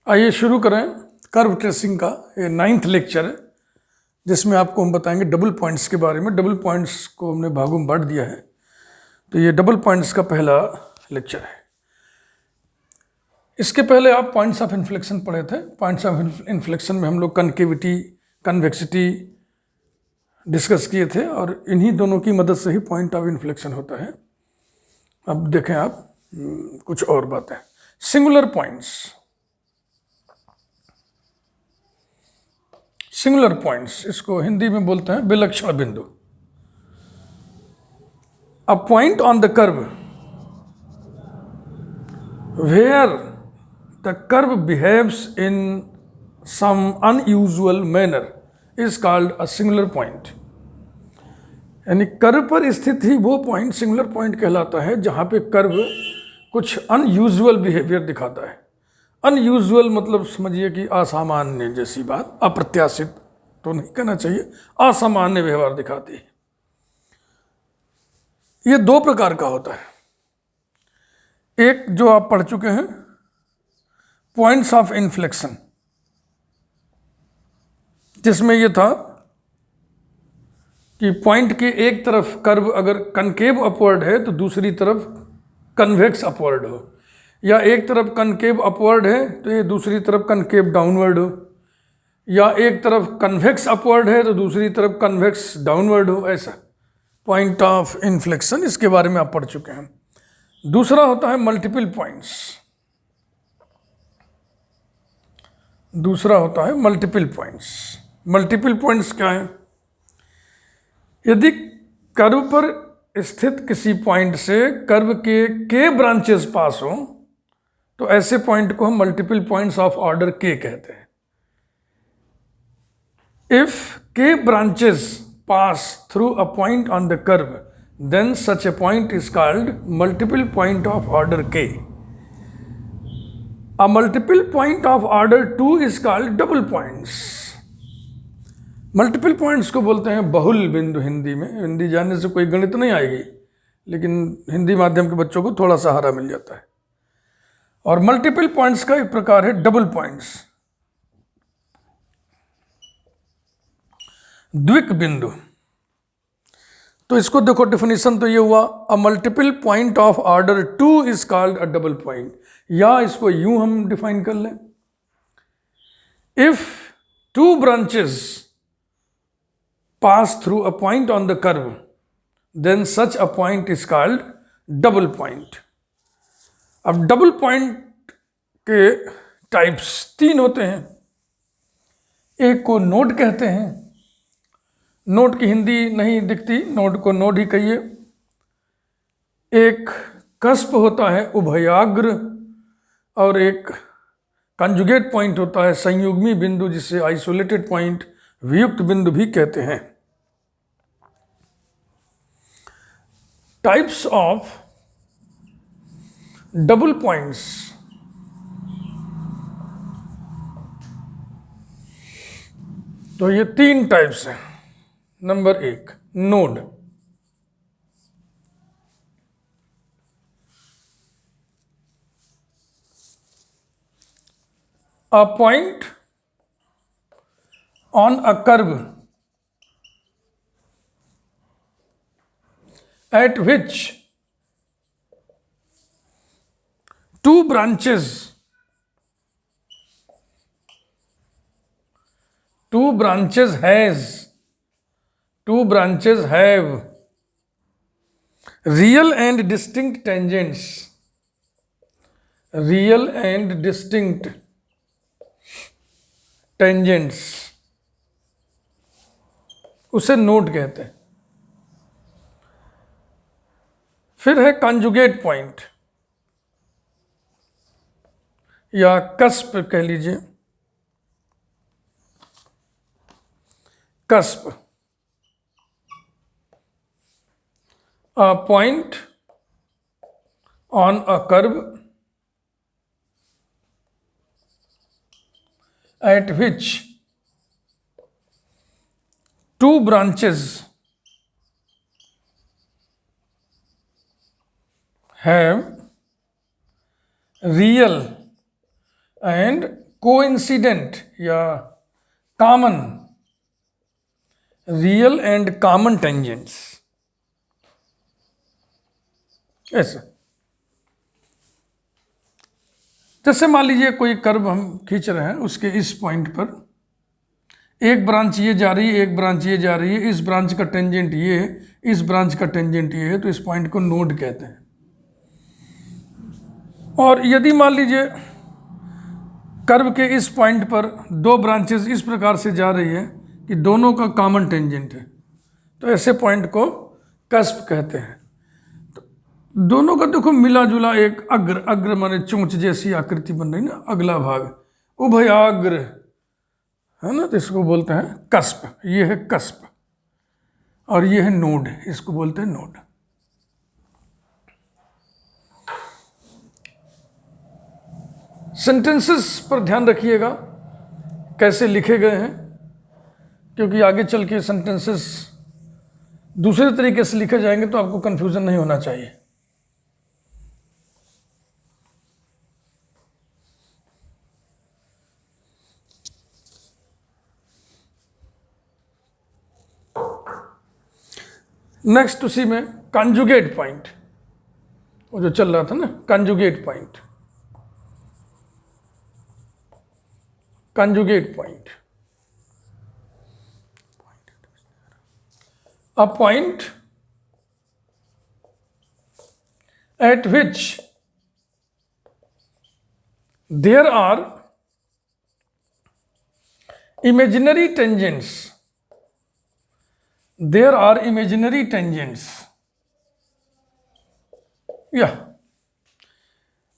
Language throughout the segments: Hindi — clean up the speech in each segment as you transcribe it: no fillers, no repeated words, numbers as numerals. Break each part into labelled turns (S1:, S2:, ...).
S1: आइए शुरू करें कर्व ट्रेसिंग का ये 9th लेक्चर है, जिसमें आपको हम बताएंगे डबल पॉइंट्स के बारे में। डबल पॉइंट्स को हमने भागों में बांट दिया है, तो ये डबल पॉइंट्स का पहला लेक्चर है। इसके पहले आप पॉइंट्स ऑफ इन्फ्लेक्शन पढ़े थे। पॉइंट्स ऑफ इन्फ्लेक्शन में हम लोग कनकेविटी, कन्वेक्सिटी डिस्कस किए थे, और इन्हीं दोनों की मदद से ही पॉइंट ऑफ इन्फ्लेक्शन होता है। अब देखें आप कुछ और बातें। सिंगुलर पॉइंट्स, सिंगुलर पॉइंट्स, इसको हिंदी में बोलते हैं विलक्षण बिंदु। A point on the curve where the curve behaves in some unusual manner is called a singular point. यानी कर्व पर स्थित ही वो पॉइंट सिंगुलर पॉइंट कहलाता है जहां पे कर्व कुछ अनयूजुअल बिहेवियर दिखाता है। अनयूजुअल मतलब समझिए कि असामान्य जैसी बात, अप्रत्याशित तो नहीं कहना चाहिए, असामान्य व्यवहार दिखाती है। ये दो प्रकार का होता है। एक जो आप पढ़ चुके हैं, पॉइंट्स ऑफ इन्फ्लेक्शन, जिसमें यह था कि पॉइंट के एक तरफ कर्व अगर कनकेव अपवर्ड है तो दूसरी तरफ कन्वेक्स अपवर्ड हो, या एक तरफ कनकेव अपवर्ड है तो ये दूसरी तरफ कनकेव डाउनवर्ड हो, या एक तरफ कन्वेक्स अपवर्ड है तो दूसरी तरफ कन्वेक्स डाउनवर्ड हो। ऐसा पॉइंट ऑफ इन्फ्लेक्शन, इसके बारे में आप पढ़ चुके हैं। दूसरा होता है मल्टीपल पॉइंट्स। दूसरा होता है मल्टीपल पॉइंट्स। मल्टीपल पॉइंट्स क्या है? यदि कर्व पर स्थित किसी पॉइंट से कर्व के ब्रांचेस पास हो तो ऐसे पॉइंट को हम मल्टीपल पॉइंट्स ऑफ ऑर्डर के कहते हैं। इफ के branches pass through a point on the curve, then such a point is called multiple point of order k. A multiple point of order 2 is called double points. Multiple points को बोलते हैं बहुल बिंदु। हिंदी में, हिंदी जानने से कोई गणित नहीं आएगी, लेकिन हिंदी माध्यम के बच्चों को थोड़ा सहारा मिल जाता है। और मल्टीपल पॉइंट्स का एक प्रकार है डबल पॉइंट्स, द्विक बिंदु। तो इसको देखो, डेफिनेशन तो ये हुआ, a multiple point of order 2 is called a double point. या इसको यूं हम डिफाइन कर लें, if two branches pass through a point on the curve then such a point is called double point. अब डबल पॉइंट के टाइप्स 3 होते हैं। एक को नोड कहते हैं, नोड की हिंदी नहीं दिखती, नोड को नोड ही कहिए। एक कस्प होता है उभयाग्र, और एक कंजुगेट पॉइंट होता है संयुग्मी बिंदु, जिसे आइसोलेटेड पॉइंट, वियुक्त बिंदु भी कहते हैं। Types of double points. तो ये 3 टाइप्स हैं। Number 1, node. A point on a curve at which two branches have real and distinct tangents. Real and distinct tangents, उसे नोड कहते हैं। फिर है कंजुगेट पॉइंट, या कस्प कह लीजिए, cusp. A point on a curve at which two branches have real and coincident या common, real and common tangents, ऐसा। जैसे मान लीजिए कोई कर्व हम खींच रहे हैं, उसके इस पॉइंट पर एक ब्रांच ये जा रही है, एक ब्रांच ये जा रही है, इस ब्रांच का टेंजेंट ये है, इस ब्रांच का टेंजेंट ये है, तो इस पॉइंट को नोड कहते हैं। और यदि मान लीजिए कर्व के इस पॉइंट पर दो ब्रांचेस इस प्रकार से जा रही है कि दोनों का कॉमन टेंजेंट है, तो ऐसे पॉइंट को कस्प कहते हैं। तो दोनों का देखो मिला जुला एक अग्र, अग्र माने चोंच जैसी आकृति बन रही ना, अगला भाग, उभयाग्र है ना, तो इसको बोलते हैं कस्प। ये है कस्प और ये है नोड, इसको बोलते हैं नोड। सेंटेंसेस पर ध्यान रखिएगा कैसे लिखे गए हैं, क्योंकि आगे चल के सेंटेंसेस दूसरे तरीके से लिखे जाएंगे तो आपको कंफ्यूजन नहीं होना चाहिए। नेक्स्ट उसी में कंजुगेट पॉइंट, वो जो चल रहा था ना, conjugate point, conjugate point, a point at which there are imaginary tangents, there are imaginary tangents, या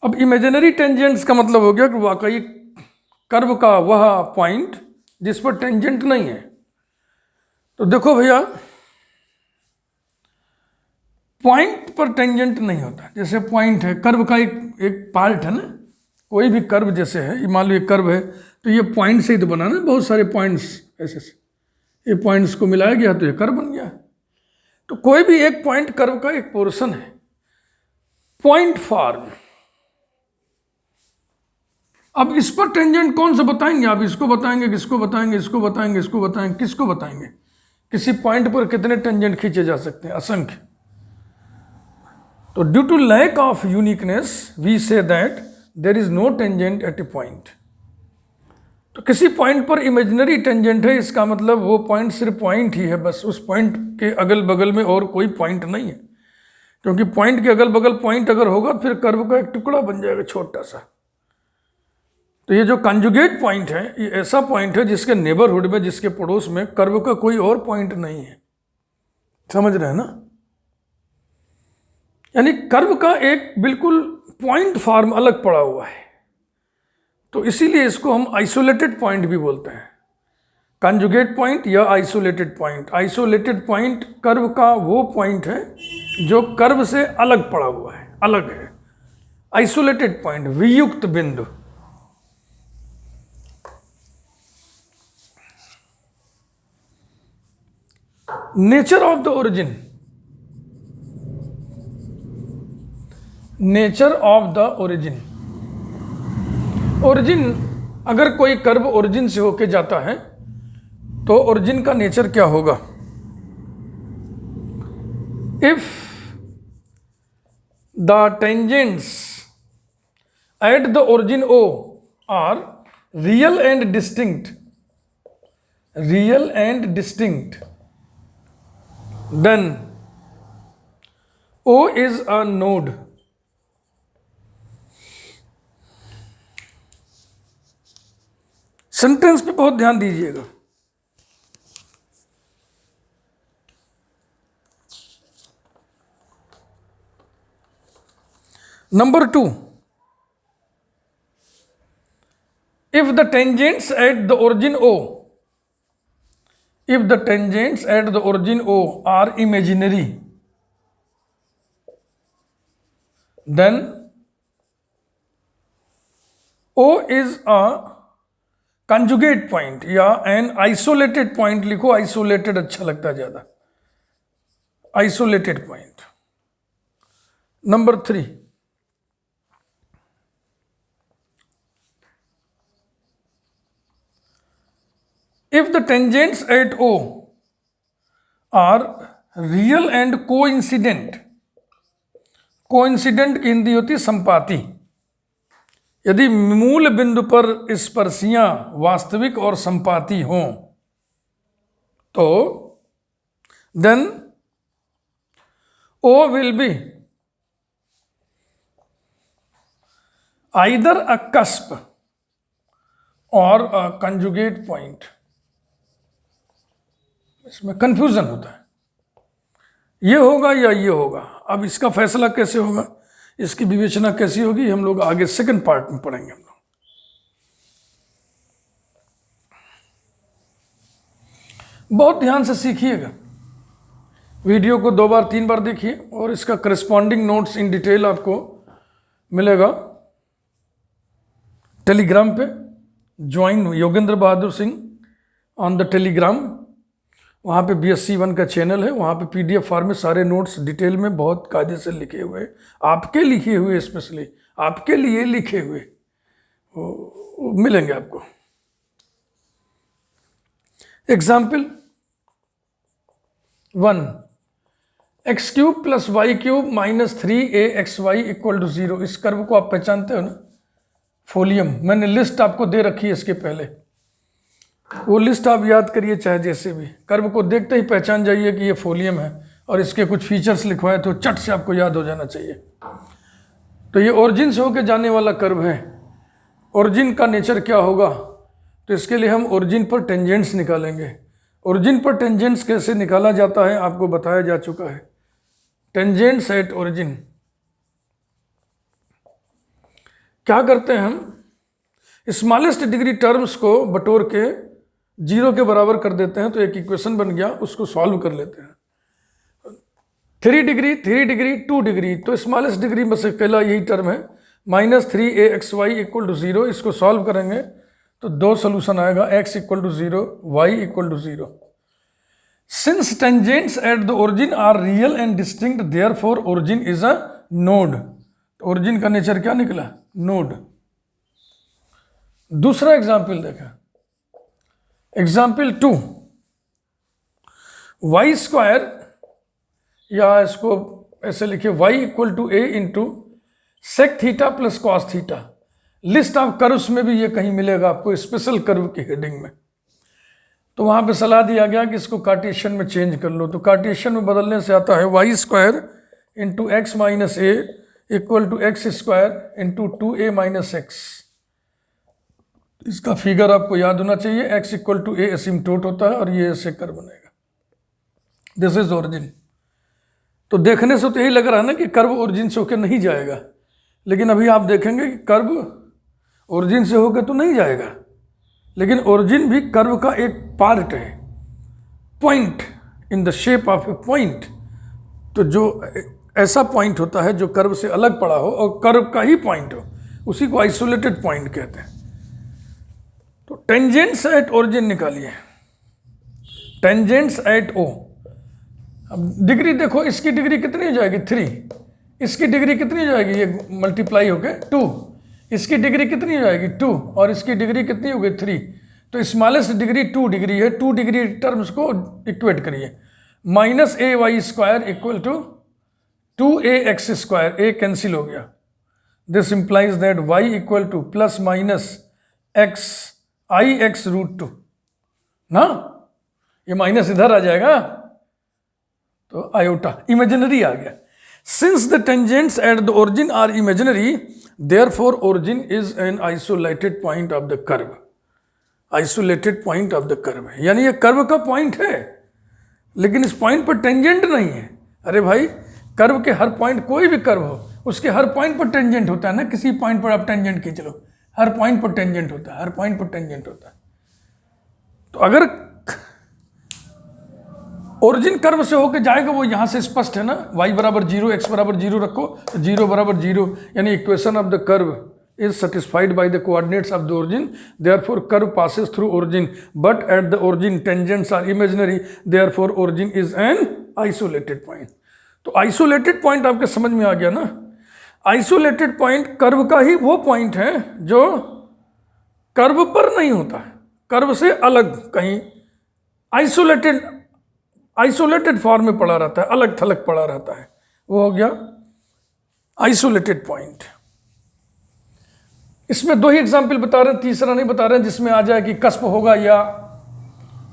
S1: अब इमेजिनरी टेंजेंट्स का मतलब हो गया कि वाकई कर्व का वह पॉइंट जिस पर टेंजेंट नहीं है। तो देखो भैया, पॉइंट पर टेंजेंट नहीं होता। जैसे पॉइंट है, कर्व का एक पार्ट है ना, कोई भी कर्व जैसे है, मान लो ये कर्व है तो ये पॉइंट से ही तो बना ना, बहुत सारे पॉइंट्स ऐसे से, ये पॉइंट्स को मिलाया गया तो ये कर्व बन गया। तो कोई भी एक पॉइंट कर्व का एक पोर्शन है, पॉइंट फॉर्म। अब इस पर टेंजेंट कौन सा बताएंगे आप? इसको बताएंगे, किसको बताएंगे, इसको बताएंगे, इसको बताएंगे, किसको बताएंगे? किसी पॉइंट पर कितने टेंजेंट खींचे जा सकते हैं? असंख्य। तो due to lack of uniqueness we say that there is no tangent at a point. तो किसी पॉइंट पर इमेजिनरी टेंजेंट है, इसका मतलब वो पॉइंट सिर्फ पॉइंट ही है, बस उस पॉइंट के अगल बगल में और कोई पॉइंट नहीं है। क्योंकि पॉइंट के अगल बगल पॉइंट अगर होगा फिर कर्व का एक टुकड़ा बन जाएगा छोटा सा। तो ये जो कंजुगेट पॉइंट है, ये ऐसा पॉइंट है जिसके नेबरहुड में, जिसके पड़ोस में कर्व का कोई और पॉइंट नहीं है। समझ रहे हैं ना? यानी कर्व का एक बिल्कुल पॉइंट फॉर्म अलग पड़ा हुआ है, तो इसीलिए इसको हम आइसोलेटेड पॉइंट भी बोलते हैं। कंजुगेट पॉइंट या isolated point. Isolated point curve का वो पॉइंट है जो कर्व से अलग पड़ा हुआ है, अलग है। आइसोलेटेड पॉइंट, वियुक्त बिंदु। Nature of the origin, nature of the origin. Origin, अगर कोई कर्व ओरिजिन से होके जाता है तो ओरिजिन का नेचर क्या होगा? If the tangents at the origin O are real and distinct, real and distinct, then O is a node। Sentence पे बहुत ध्यान दीजिएगा। Number 2, if the tangents at the origin O, if the tangents at the origin O are imaginary, then O is a conjugate point या an isolated point। लिखो, isolated अच्छा लगता है ज़्यादा, isolated point। Number 3, if the tangents at O are real and coincident, coincident की हिंदी होती है संपाती, यदि मूल बिंदु पर स्पर्शियां वास्तविक और संपाती हों तो then O will be either a cusp or a conjugate point। इसमें कंफ्यूजन होता है, ये होगा या ये होगा। अब इसका फैसला कैसे होगा, इसकी विवेचना कैसी होगी, हम लोग आगे सेकंड पार्ट में पढ़ेंगे। हम लोग बहुत ध्यान से सीखिएगा, वीडियो को 2 बार 3 बार देखिए और इसका करस्पॉन्डिंग नोट्स इन डिटेल आपको मिलेगा टेलीग्राम पे। Join Yogendra Bahadur Singh on the Telegram, वहाँ पे BSc 1 का चैनल है, वहाँ पे PDF फॉर्म में सारे नोट्स डिटेल में बहुत कायदे से लिखे हुए, आपके लिखे हुए, स्पेशली आपके लिए लिखे हुए वो मिलेंगे आपको। Example 1, x³ + y³ - 3axy = 0। इस कर्व को आप पहचानते हो ना, फोलियम। मैंने लिस्ट आपको दे रखी है इसके पहले, वो लिस्ट आप याद करिए, चाहे जैसे भी कर्व को देखते ही पहचान जाइए कि ये फोलियम है और इसके कुछ फीचर्स लिखवाए तो चट से आपको याद हो जाना चाहिए। तो ये ओरिजिन से होकर जाने वाला कर्व है। ओरिजिन का नेचर क्या होगा, तो इसके लिए हम ओरिजिन पर टेंजेंट्स निकालेंगे। ओरिजिन पर टेंजेंट्स कैसे निकाला जाता है आपको बताया जा चुका है। टेंजेंट्स एट ओरिजिन क्या करते हैं हम, स्मॉलेस्ट डिग्री टर्म्स को बटोर के 0 के बराबर कर देते हैं, तो एक इक्वेशन बन गया, उसको सॉल्व कर लेते हैं। 3 डिग्री 3 डिग्री 2 डिग्री, तो स्मॉलेस्ट डिग्री में से पहला यही टर्म है -3axy = 0। इसको सॉल्व करेंगे तो 2 सोल्यूशन आएगा, x = 0, y = 0। Since tangents at the origin are real and distinct therefore origin is a node. Origin का नेचर क्या निकला, नोड। दूसरा एग्जाम्पल देखा, एग्जाम्पल 2, y², या इसको ऐसे लिखिए y = a × sec theta + cos theta. List of curves में भी ये कहीं मिलेगा आपको, स्पेशल कर्व की हेडिंग में। तो वहां पे सलाह दिया गया कि इसको कार्टेशियन में चेंज कर लो, तो कार्टेशियन में बदलने से आता है y² × x - a = x² × 2a - x। इसका फिगर आपको याद होना चाहिए, x = a एसिम्प्टोट होता है और ये ऐसे कर्व बनेगा। This is origin. तो देखने से तो यही लग रहा है ना कि कर्व ओरिजिन से होकर नहीं जाएगा, लेकिन अभी आप देखेंगे कि कर्व ओरिजिन से होकर तो नहीं जाएगा, लेकिन ओरिजिन भी कर्व का एक पार्ट है, point in the shape of A point. तो जो ऐसा पॉइंट होता है जो कर्व से अलग पड़ा हो और कर्व का ही पॉइंट हो, उसी को आइसोलेटेड पॉइंट कहते हैं। तो टेंजेंट्स एट ओरिजिन निकालिए, टेंजेंट्स एट ओ। अब डिग्री देखो, इसकी डिग्री कितनी हो जाएगी 3, इसकी डिग्री कितनी हो जाएगी, ये मल्टीप्लाई हो गए 2, इसकी डिग्री कितनी हो जाएगी 2, और इसकी डिग्री कितनी हो गई 3। तो स्मॉलेस्ट डिग्री 2 डिग्री है, 2 डिग्री टर्म्स को इक्वेट करिए, -ay² = 2ax², a कैंसिल हो गया। This implies that y = +- x(i(x√2) ना, ये माइनस इधर आ जाएगा तो आयोटा इमेजिनरी आ गया। Since the tangents at the origin are imaginary, therefore origin is an isolated point of the curve. Isolated point of the curve है, यानी ये कर्व का पॉइंट है, लेकिन इस पॉइंट पर टेंजेंट नहीं है। अरे भाई, कर्व के हर पॉइंट, कोई भी कर्व हो, उसके हर पॉइंट पर टेंजेंट होता है ना। किसी पॉइंट पर आप टेंजेंट खींच लो, हर पॉइंट पर टेंजेंट होता है, हर पॉइंट पर टेंजेंट होता है। तो अगर ओरिजिन कर्व से होकर जाएगा, वो यहां से स्पष्ट है ना, y = 0, x = 0 रखो, 0 = 0, यानी equation of the curve is satisfied by the coordinates of the origin, therefore curve passes through origin, but at the origin tangents are imaginary, therefore origin is an isolated point। तो आइसोलेटेड पॉइंट आपके समझ में आ गया ना। आइसोलेटेड पॉइंट कर्व का ही वो पॉइंट है जो कर्व पर नहीं होता है, कर्व से अलग कहीं आइसोलेटेड फॉर्म में पड़ा रहता है, अलग थलग पड़ा रहता है, वो हो गया आइसोलेटेड पॉइंट। इसमें दो ही एग्जाम्पल बता रहे हैं, तीसरा नहीं बता रहे हैं जिसमें आ जाए कि कस्प होगा या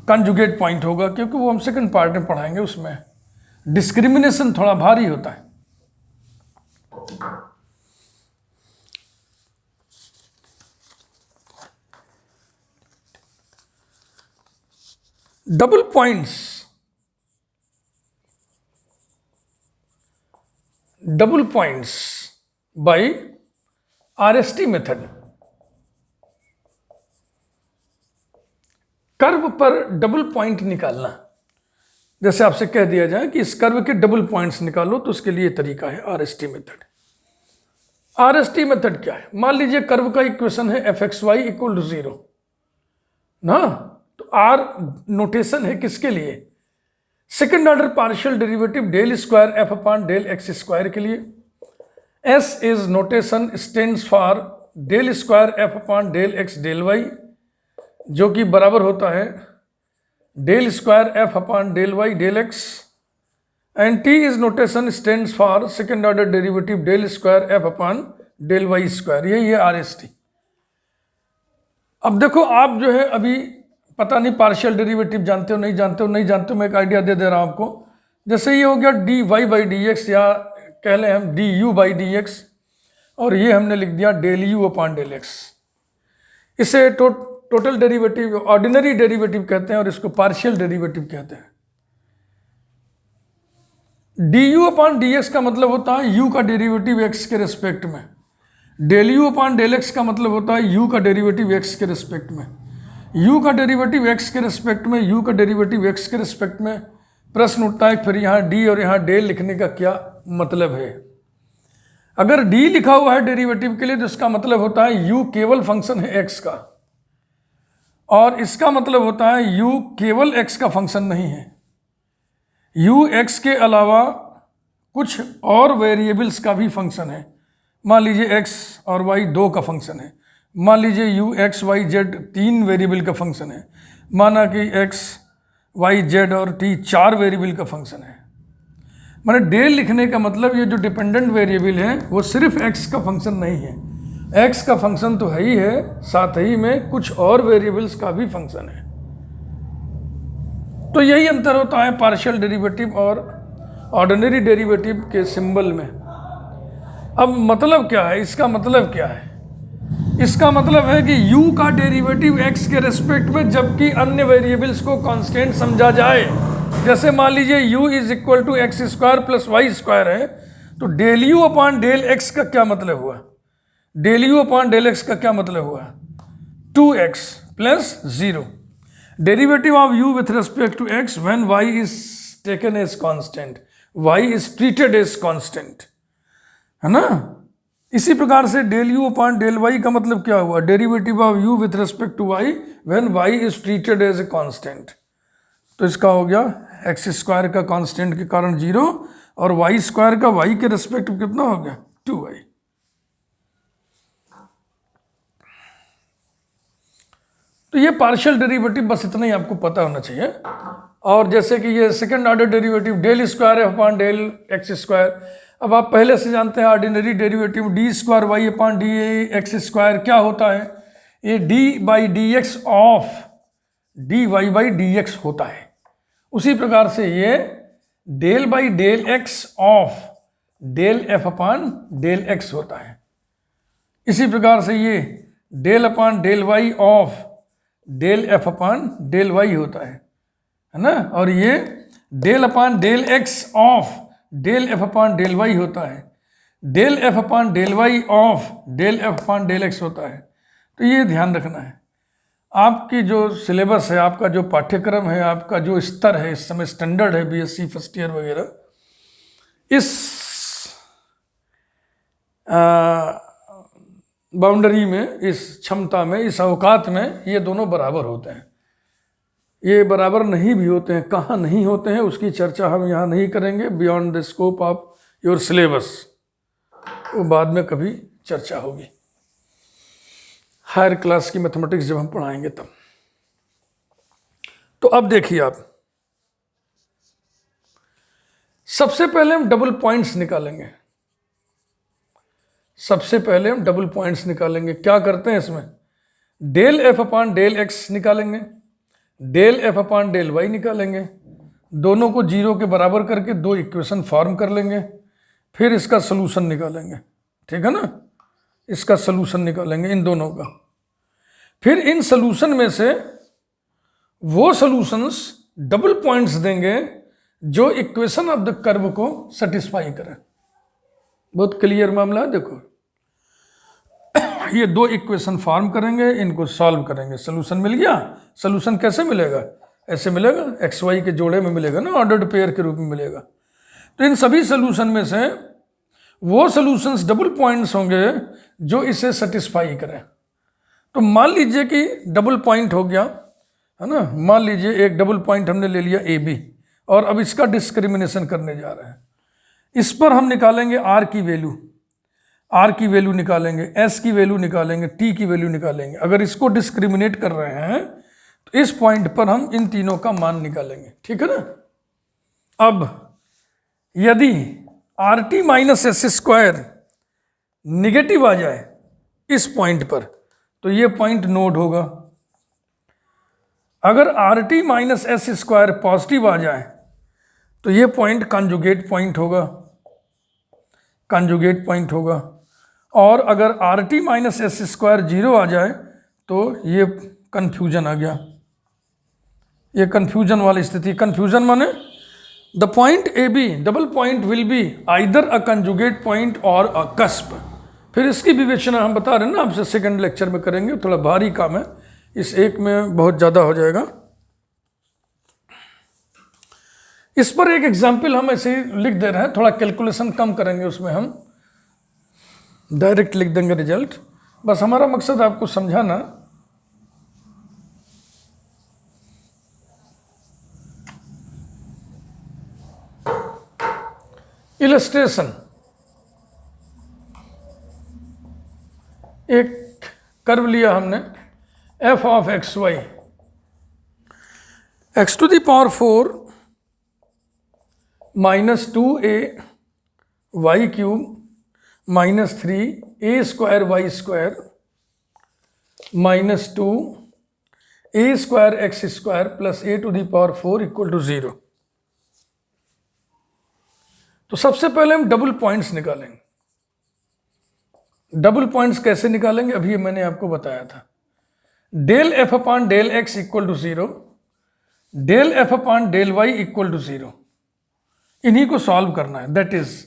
S1: कंजुगेट पॉइंट होगा, क्योंकि वो हम सेकंड पार्ट में पढ़ाएंगे, उसमें डिस्क्रिमिनेशन थोड़ा भारी होता है। Double points by RST method. Curve पर डबल पॉइंट निकालना, जैसे आपसे कह दिया जाए कि इस कर्व के डबल पॉइंट्स निकालो, तो उसके लिए तरीका है RST मेथड। RST मेथड क्या है? मान लीजिए कर्व का इक्वेशन है fxy = 0 ना, तो R नोटेशन है किसके लिए? Second order partial derivative del square f upon del x square के लिए। S is notation stands for del square f upon del x del y, जो कि बराबर होता है del square f upon del y del x. And T is notation stands for second order derivative del square f upon del y square. यही है RST। अब देखो, आप जो है अभी पता नहीं पार्शियल डेरिवेटिव जानते हो नहीं जानते हो, मैं एक आइडिया दे रहा हूं आपको। जैसे ये हो गया dy/dx, या कह लें हम du/dx, और ये हमने लिख दिया del u upon del x. इसे टोटल डेरिवेटिव, ऑर्डिनरी डेरिवेटिव कहते हैं, और इसको पार्शियल डेरिवेटिव कहते हैं। du अपॉन dx का मतलब होता है u का डेरिवेटिव x के रिस्पेक्ट में। Del u upon del x का मतलब होता है u का डेरिवेटिव x के रिस्पेक्ट में। u का डेरिवेटिव x के रिस्पेक्ट में, u का डेरिवेटिव x के रिस्पेक्ट में। प्रश्न उठता है फिर यहाँ d और यहाँ डेल लिखने का क्या मतलब है? अगर d लिखा हुआ है डेरिवेटिव के लिए, तो इसका मतलब होता है u केवल फंक्शन है x का, और इसका मतलब होता है u केवल x का फंक्शन नहीं है, u x के अलावा कुछ और वेरिएबल्स का भी फंक्शन है। मान लीजिए x और y 2 का फंक्शन है, मान लीजिए u x y z 3 variable का फंक्शन है, माना कि x y z और t 4 वेरिएबल का फंक्शन है। माने डेल लिखने का मतलब ये जो डिपेंडेंट वेरिएबल है वो सिर्फ x का फंक्शन नहीं है, x का फंक्शन तो है ही है, साथ ही में कुछ और वेरिएबल्स का भी फंक्शन है। तो यही अंतर होता है पार्शियल डेरिवेटिव और ऑर्डिनरी डेरिवेटिव के सिंबल में। अब मतलब क्या है? इसका मतलब क्या है? इसका मतलब है कि u का डेरिवेटिव x के रेस्पेक्ट में, जबकि अन्य वेरिएबल्स को कांस्टेंट समझा जाए। जैसे मान लीजिए u = x² + y² है, तो del u upon del x का क्या मतलब हुआ? Del u upon del x का क्या मतलब हुआ? 2x + 0। Derivative of u with respect to x when y is taken as constant, y is treated as constant, है ना। इसी प्रकार से del u upon del y का मतलब क्या हुआ? Derivative of u with respect to y when y is treated as a constant. तो इसका हो गया x² का कांस्टेंट के कारण 0, और y² का y के रेस्पेक्ट कितना हो गया? 2y। तो ये पार्शियल डेरिवेटिव, बस इतना ही आपको पता होना चाहिए। और जैसे कि ये second order derivative del square f upon del x², अब आप पहले से जानते हैं ordinary derivative d² y upon dx² क्या होता है? ये d/dx ऑफ dy/dx होता है। उसी प्रकार से ये del del x of del f upon del x होता है। इसी प्रकार से ये del upon del y of del f upon del y होता है ना। और ये del upon del x of del f upon del y होता है। Del f upon del y of del f upon del x होता है। तो ये ध्यान रखना है। आपकी जो सिलेबस है, आपका जो पाठ्यक्रम है, आपका जो स्तर है, इस समय स्टैंडर्ड है BSc फर्स्ट ईयर वगैरह, इस बाउंड्री में, इस क्षमता में, इस अवकात में ये दोनों बराबर होते हैं। ये बराबर नहीं भी होते हैं, कहाँ नहीं होते हैं उसकी चर्चा हम यहाँ नहीं करेंगे। Beyond the scope of your syllabus, वो बाद में कभी चर्चा होगी, हायर क्लास की मैथमेटिक्स जब हम पढ़ाएंगे तब। तो अब देखिए आप, सबसे पहले हम डबल पॉइंट्स निकालेंगे। सबसे पहले हम डबल पॉइंट्स निकालेंगे। क्या करते हैं इसमें, del f upon del x निकालेंगे, del f upon del y निकालेंगे, दोनों को जीरो के बराबर करके दो इक्वेशन फॉर्म कर लेंगे, फिर इसका सोल्यूशन निकालेंगे। ठीक है ना, इसका सोल्यूशन निकालेंगे इन दोनों का। फिर इन सोल्यूशन में से वो सोल्यूशंस डबल पॉइंट्स देंगे जो इक्वेशन ऑफ द कर्व को सेटिस्फाई करें। बहुत क्लियर मामला है। देखो ये दो इक्वेशन फॉर्म करेंगे, इनको सॉल्व करेंगे, सोल्यूशन मिल गया। सोल्यूशन कैसे मिलेगा, ऐसे मिलेगा, एक्स वाई के जोड़े में मिलेगा ना, ऑर्डर्ड पेयर के रूप में मिलेगा। तो इन सभी सोल्यूशन में से वो सोल्यूशंस डबल पॉइंट्स होंगे जो इसे सेटिस्फाई करें। तो मान लीजिए कि डबल पॉइंट हो गया है ना, मान लीजिए एक डबल पॉइंट हमने ले लिया ए बी, और अब इसका डिस्क्रिमिनेशन करने जा रहे हैं। इस पर हम निकालेंगे आर की वैल्यू, आर की वैल्यू निकालेंगे, एस की वैल्यू निकालेंगे, टी की वैल्यू निकालेंगे। अगर इसको डिस्क्रिमिनेट कर रहे हैं तो इस पॉइंट पर हम इन तीनों का मान निकालेंगे। ठीक है ना। अब यदि r t minus s square negative आ जाए इस पॉइंट पर, तो ये पॉइंट नोड होगा। अगर r t minus s square positive आ जाए तो ये पॉइंट कॉन्जुगेट पॉइंट होगा, कॉन्जुगेट पॉइंट होगा। और अगर r t minus s square zero आ जाए तो ये कन्फ्यूजन आ गया, ये कन्फ्यूजन वाली स्थिति। कन्फ्यूजन माने the point A B double point will be either a conjugate point or a cusp. फिर इसकी विवेचना हम बता रहे हैं ना, आपसे सेकंड लेक्चर में करेंगे, थोड़ा भारी काम है, इस एक में बहुत ज़्यादा हो जाएगा। इस पर एक एग्जाम्पल हम ऐसे ही लिख दे रहे हैं, थोड़ा कैलकुलेशन कम करेंगे उसमें, हम डायरेक्ट लिख देंगे रिजल्ट। बस हमारा मकसद आपको समझाना। इलस्ट्रेशन, एक कर्व लिया हमने f of x y, x to the power 4 minus 2a y cube minus 3a square y square minus 2a square x square plus a to the power 4 equal to 0। तो सबसे पहले हम डबल पॉइंट्स निकालेंगे। डबल पॉइंट्स कैसे निकालेंगे अभी मैंने आपको बताया था। Del f upon del x equal to 0, del f upon del y equal to 0, इन्हीं को सॉल्व करना है। दैट इज,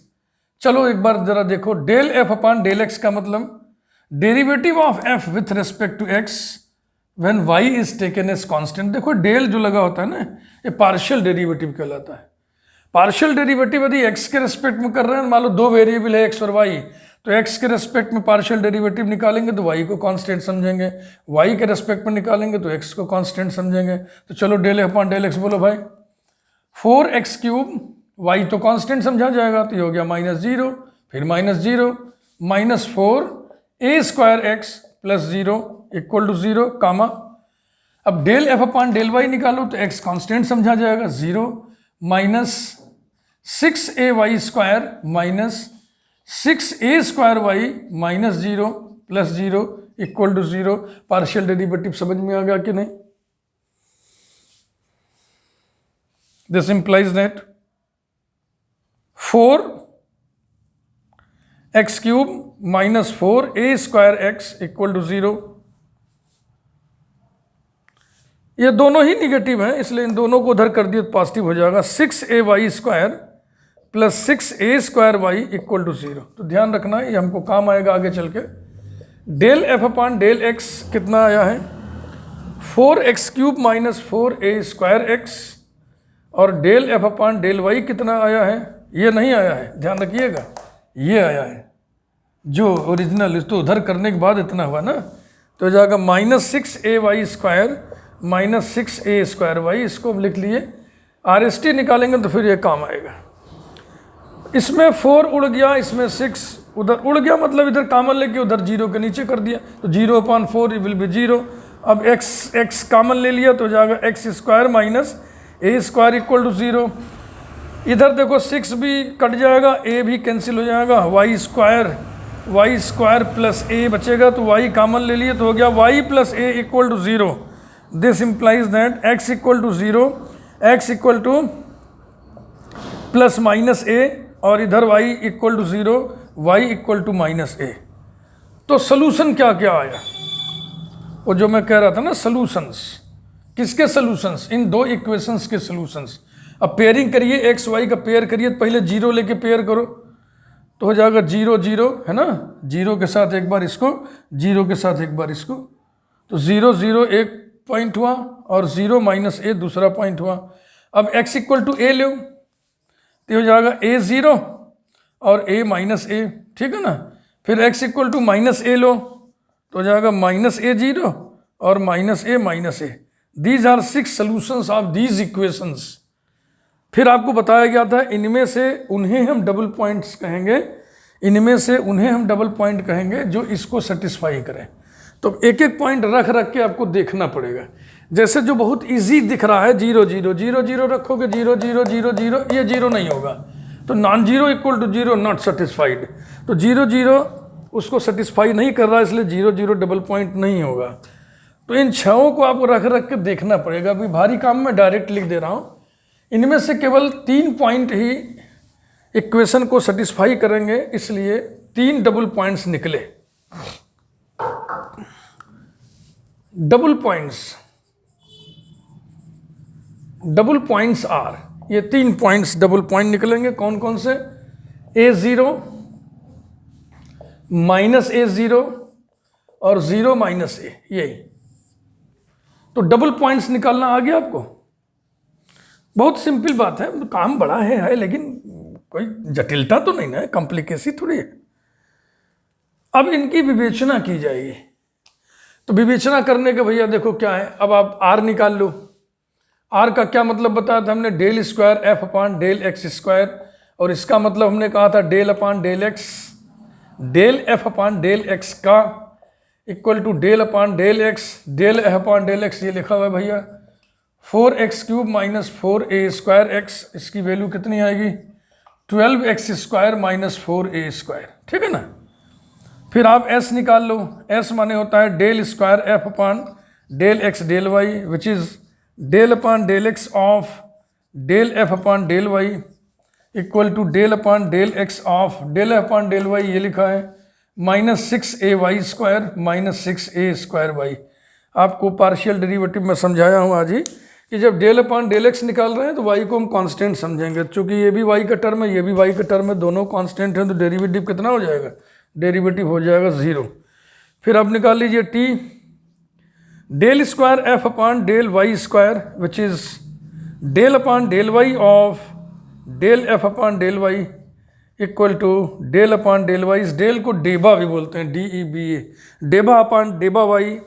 S1: चलो एक बार जरा देखो, del f upon del x का मतलब derivative of f with respect to x when y is taken as constant. देखो डेल जो लगा होता है ना, ये पार्शियल डेरिवेटिव कहलाता है। पार्शियल डेरिवेटिव यदि एक्स के रेस्पेक्ट में कर रहे हैं, मान लो दो वेरिएबल है एक्स और वाई, तो एक्स के रेस्पेक्ट में पार्शियल डेरिवेटिव निकालेंगे तो वाई को कांस्टेंट समझेंगे, वाई के रेस्पेक्ट में निकालेंगे तो एक्स को कांस्टेंट समझेंगे। तो चलो del f upon del x बोलो भाई, 4x क्यूब, वाई तो कांस्टेंट समझा जाएगा, तो ये हो गया माइनस 0, फिर minus 0 minus 4a square x plus 0 equal to 0 comma. अब del f upon del y निकालो तो एक्स कांस्टेंट समझा जाएगा 0 minus 6a y square minus 6a square y minus 0 plus 0 equal to 0। Partial derivative समझ में आ गया कि नहीं? This implies that 4x cube minus 4a square x equal to 0। ये दोनों ही निगेटिव हैं, इसलिए इन दोनों को उधर कर दिए तो पॉजिटिव हो जाएगा। 6a y square plus 6a square y equal to 0। तो ध्यान रखना ये हमको काम आएगा आगे चल के। Del f upon del x कितना आया है? 4x cube minus 4a square x, और del f upon del y कितना आया है? ये नहीं आया है, ध्यान रखिएगा, ये आया है जो ओरिजिनल, तो उधर करने के बाद इतना हुआ ना, तो जाएगा minus 6a y square minus 6a square y. इसको हम लिख लिए, RST निकालेंगे तो फिर ये काम आएगा। इसमें 4 उड़ गया, इसमें 6 उधर उड़ गया, मतलब इधर कॉमन लेके उधर 0 के नीचे कर दिया, तो 0 अपॉन 4 विल बी 0 अब x कॉमन ले लिया तो हो जाएगा x square minus a square equal to 0। इधर देखो 6 भी कट जाएगा, a भी कैंसिल हो जाएगा, वाई स्क्वायर प्लस ए बचेगा, तो y कॉमन ले लिए तो हो गया y plus a equal to 0। This implies that x equal to 0, x equal to plus minus a, और इधर y equal to 0, y equal to minus a. तो सोल्यूशन क्या क्या आया, वो जो मैं कह रहा था ना, सोल्यूशंस, किसके सोल्यूशंस, इन दो इक्वेशंस के सोल्यूशंस। अब पेयरिंग करिए, एक्स वाई का पेयर करिए, तो पहले जीरो लेके पेयर करो तो हो जाएगा 0 0, है ना, 0 के साथ एक बार इसको, 0 के साथ एक बार इसको, तो 0 0 एक पॉइंट हुआ और 0 माइनस ए दूसरा पॉइंट हुआ। अब x इक्वल टू ए लो तो हो जाएगा a 0 और a माइनस ए, ठीक है ना। फिर x equal to minus a लो तो हो जाएगा माइनस ए 0 और minus a. These are 6 solutions of these equations. फिर आपको बताया गया था इनमें से उन्हें हम डबल पॉइंट्स कहेंगे, इनमें से उन्हें हम डबल पॉइंट कहेंगे जो इसको सेटिस्फाई करें। तो एक एक पॉइंट रख रख के आपको देखना पड़ेगा। जैसे जो बहुत इजी दिख रहा है 0 0 0 0 रखोगे, 0 0 0 0, ये 0 नहीं होगा, तो non zero equal to 0 not satisfied. तो 0 0 उसको सेटिस्फाई नहीं कर रहा है, इसलिए 0 0 डबल पॉइंट नहीं होगा। तो इन छहों को आपको रख रख के देखना पड़ेगा। अभी भारी काम में डायरेक्ट लिख दे रहा हूँ। इनमें से केवल 3 पॉइंट ही इक्वेशन को सेटिस्फाई करेंगे, इसलिए 3 डबल पॉइंट्स निकले। डबल पॉइंट्स आर, ये 3 पॉइंट्स डबल पॉइंट निकलेंगे। कौन कौन से, a0 माइनस a0 और 0 माइनस ए, यही। तो डबल पॉइंट्स निकालना आ गया आपको। बहुत सिंपल बात है, काम बड़ा है लेकिन कोई जटिलता तो नहीं ना, कॉम्प्लिकेसी थोड़ी है। अब इनकी विवेचना की जाएगी। तो विवेचना करने के भैया देखो क्या है, अब आप आर निकाल लो। आर का क्या मतलब बताया था हमने, del square f upon del x square, और इसका मतलब हमने कहा था del upon del x, del f upon del x का equal to del upon del x, del f upon del x, ये लिखा हुआ है भैया 4x³ minus 4a square x. इसकी वैल्यू कितनी आएगी, 12x square minus 4a square, ठीक है ना। फिर आप s निकाल लो। s माने होता है del square f upon del x del y, which is del upon del x of del f upon del y equal to del upon del x of del f upon del y, ये लिखा है minus 6ay square minus 6a square y. आपको पार्शियल डेरिवेटिव में समझाया हूँ आज ही कि जब डेल अपान डेल एक्स निकाल रहे हैं तो y को हम कांस्टेंट समझेंगे, चूंकि ये भी y का टर्म है, ये भी y का टर्म है, दोनों कांस्टेंट हैं, तो डेरिवेटिव कितना हो जाएगा, डेरिवेटिव हो जाएगा 0। फिर आप निकाल लीजिए t, del square f upon del y square which is del upon del y of del f upon del y equal to del upon del y. इस डेल को डेबा भी बोलते हैं, DEBA, डेबा अपान डेबा वाई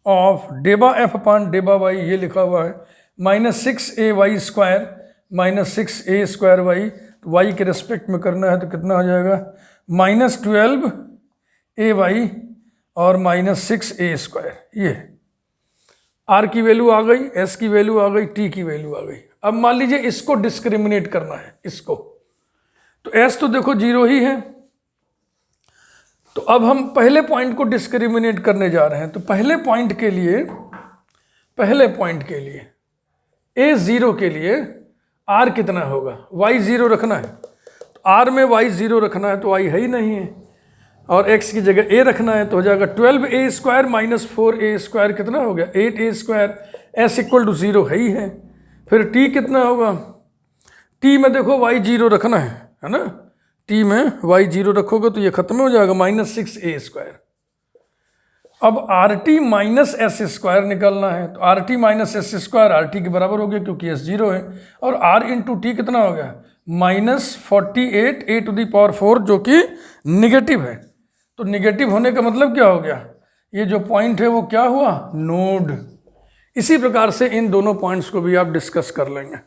S1: ऑफ डेबा एफ अपान डेबा वाई, ये लिखा हुआ है minus 6ay square minus 6a square y. Y के रेस्पेक्ट में करना है तो कितना हो जाएगा, माइनस 12ay और माइनस 6a स्क्वायर। ये आर की वैल्यू आ गई, एस की वैल्यू आ गई, टी की वैल्यू आ गई। अब मान लीजिए इसको डिस्क्रिमिनेट करना है, इसको, तो एस तो देखो 0 ही है, तो अब हम पहले पॉइंट को डिस्क्रिमिनेट करने जा रहे हैं। तो पहले पॉइंट के लिए a0 के लिए r कितना होगा, y0 रखना है, तो r में y0 रखना है तो y है ही नहीं है, और x की जगह a रखना है तो हो जाएगा 12a square minus 4a square, कितना हो गया 8a square, s equal to 0 है ही है। फिर t कितना होगा, t में देखो y0 रखना है ना, t में y0 रखोगे तो ये खत्म हो जाएगा माइनस 6a स्क्वायर। अब RT माइनस एस स्क्वायर निकालना है, तो RT minus s square RT के बराबर हो गया क्योंकि s 0 है, और R इंटू टी कितना हो गया minus 48 a to the power 4, जो कि निगेटिव है। तो निगेटिव होने का मतलब क्या हो गया, ये जो पॉइंट है वो क्या हुआ, नोड। इसी प्रकार से इन दोनों पॉइंट्स को भी आप डिस्कस कर लेंगे।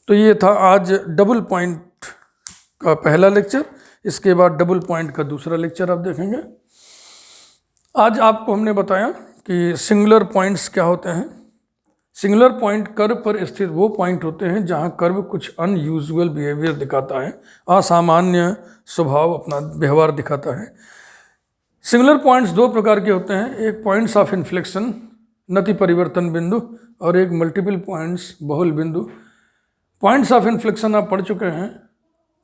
S1: तो ये था आज डबल पॉइंट का पहला लेक्चर, इसके बाद डबल पॉइंट का दूसरा लेक्चर आप देखेंगे। आज आपको हमने बताया कि सिंगुलर पॉइंट्स क्या होते हैं। सिंगुलर पॉइंट कर्व पर स्थित वो पॉइंट होते हैं जहां कर्व कुछ अनयूजुअल बिहेवियर दिखाता है, असामान्य स्वभाव अपना व्यवहार दिखाता है। सिंगुलर पॉइंट्स दो प्रकार के होते हैं, एक पॉइंट्स ऑफ इन्फ्लेक्शन नति परिवर्तन बिंदु और एक मल्टीपल पॉइंट्स बहुल बिंदु। पॉइंट्स ऑफ इन्फ्लेक्शन आप पढ़ चुके हैं,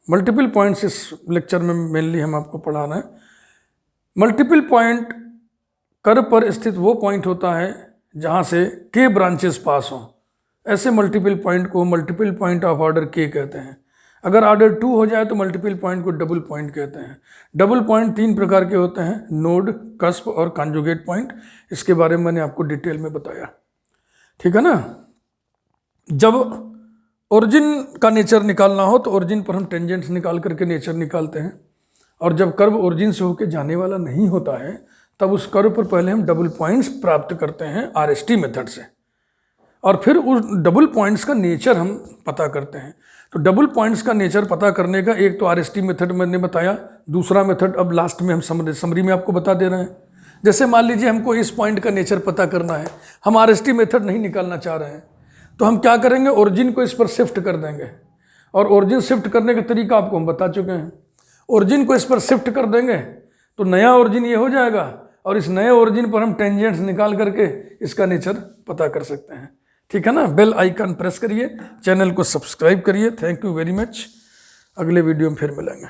S1: मल्टीपल पॉइंट्स इस लेक्चर में मेनली हम आपको पढ़ा रहे हैं। मल्टीपल पॉइंट कर्व पर स्थित वो पॉइंट होता है जहाँ से के ब्रांचेस पास हों। ऐसे मल्टीपल पॉइंट को मल्टीपल पॉइंट ऑफ ऑर्डर के कहते हैं। अगर ऑर्डर 2 हो जाए तो मल्टीपल पॉइंट को डबल पॉइंट कहते हैं। डबल पॉइंट 3 प्रकार के होते हैं, नोड, कस्प और कॉन्जुगेट पॉइंट। इसके बारे में मैंने आपको डिटेल में बताया, ठीक है ना। जब ओरिजिन का नेचर निकालना हो तो ओरिजिन पर हम टेंजेंट्स निकाल करके नेचर निकालते हैं, और जब कर्व ओरिजिन से होकर जाने वाला नहीं होता है तब उस कर्व पर पहले हम डबल पॉइंट्स प्राप्त करते हैं आरएसटी मेथड से, और फिर उस डबल पॉइंट्स का नेचर हम पता करते हैं। तो डबल पॉइंट्स का नेचर पता करने का एक तो आरएसटी मेथड मैंने बताया, दूसरा मेथड अब लास्ट में हम समरी में आपको बता दे रहे हैं। जैसे मान लीजिए हमको इस पॉइंट का नेचर पता करना है, हम आरएसटी मेथड नहीं निकालना चाह रहे हैं, तो हम क्या करेंगे, ओरिजिन को इस पर शिफ्ट कर देंगे। और ओरिजिन शिफ्ट करने का तरीका आपको हम बता चुके हैं। ओरिजिन को इस पर शिफ्ट कर देंगे तो नया ओरिजिन ये हो जाएगा, और इस नए ओरिजिन पर हम टेंजेंट्स निकाल करके इसका नेचर पता कर सकते हैं, ठीक है ना। बेल आइकन प्रेस करिए, चैनल को सब्सक्राइब करिए। Thank you very much. अगले वीडियो में फिर मिलेंगे।